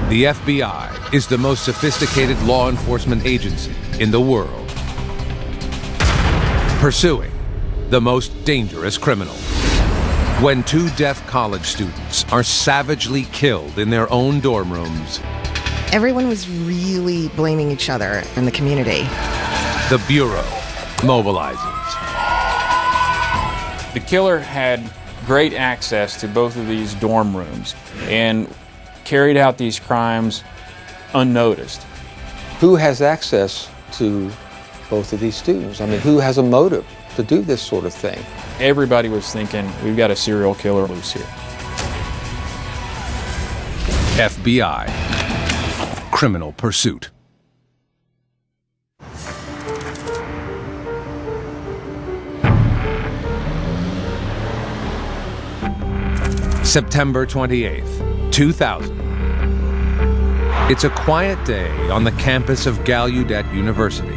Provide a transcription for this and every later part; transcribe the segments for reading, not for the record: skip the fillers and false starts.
The FBI is the most sophisticated law enforcement agency in the world, pursuing the most dangerous criminals. When two deaf college students are savagely killed in their own dorm rooms, everyone was really blaming each other in the community. the Bureau mobilizes. The killer had great access to both of these dorm rooms and carried out these crimes unnoticed. Who has access to both of these students? I mean, who has a motive to do this sort of thing? Everybody was thinking, we've got a serial killer loose here. FBI. Criminal Pursuit. September 28th, 2000. It's a quiet day on the campus of Gallaudet University,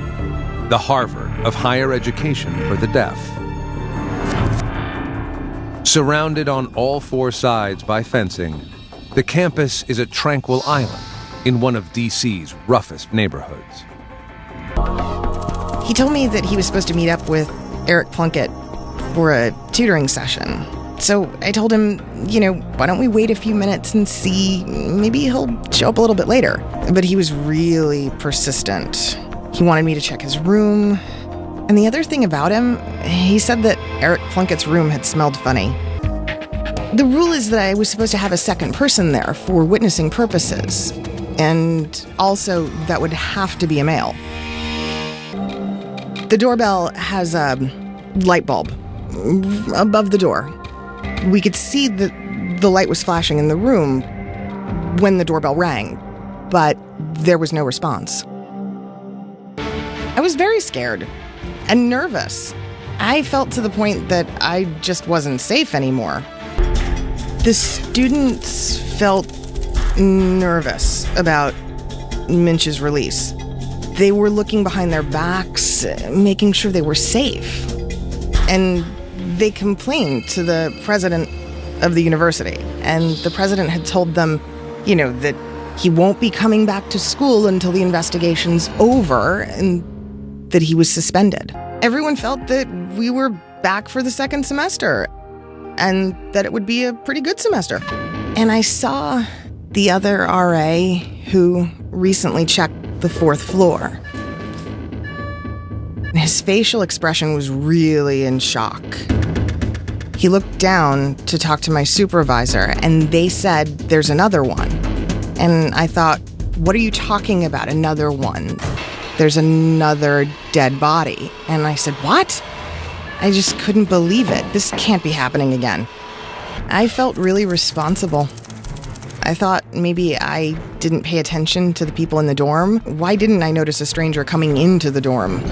the Harvard of higher education for the deaf. Surrounded on all four sides by fencing, the campus is a tranquil island in one of D.C.'s roughest neighborhoods. He told me that he was supposed to meet up with Eric Plunkett for a tutoring session. So I told him, why don't we wait a few minutes and see, maybe he'll show up a little bit later. But he was really persistent. He wanted me to check his room. And the other thing about him, he said that Eric Plunkett's room had smelled funny. The rule is that I was supposed to have a second person there for witnessing purposes. And also, that would have to be a male. The doorbell has a light bulb above the door. We could see that the light was flashing in the room when the doorbell rang, but there was no response. I was very scared and nervous. I felt to the point that I just wasn't safe anymore. The students felt nervous about Minch's release. They were looking behind their backs, making sure they were safe. And they complained to the president of the university. And the president had told them, that he won't be coming back to school until the investigation's over and that he was suspended. Everyone felt that we were back for the second semester and that it would be a pretty good semester. And I saw the other RA who recently checked the fourth floor. His facial expression was really in shock. He looked down to talk to my supervisor, and they said, "There's another one." And I thought, what are you talking about, another one? There's another dead body. And I said, what? I just couldn't believe it. This can't be happening again. I felt really responsible. I thought maybe I didn't pay attention to the people in the dorm. Why didn't I notice a stranger coming into the dorm?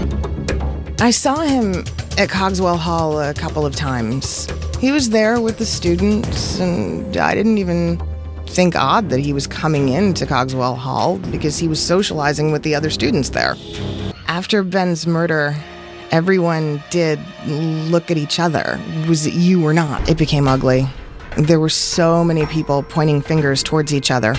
I saw him at Cogswell Hall a couple of times. He was there with the students, and I didn't even think odd that he was coming into Cogswell Hall because he was socializing with the other students there. After Ben's murder, everyone did look at each other. Was it you or not? It became ugly. There were so many people pointing fingers towards each other.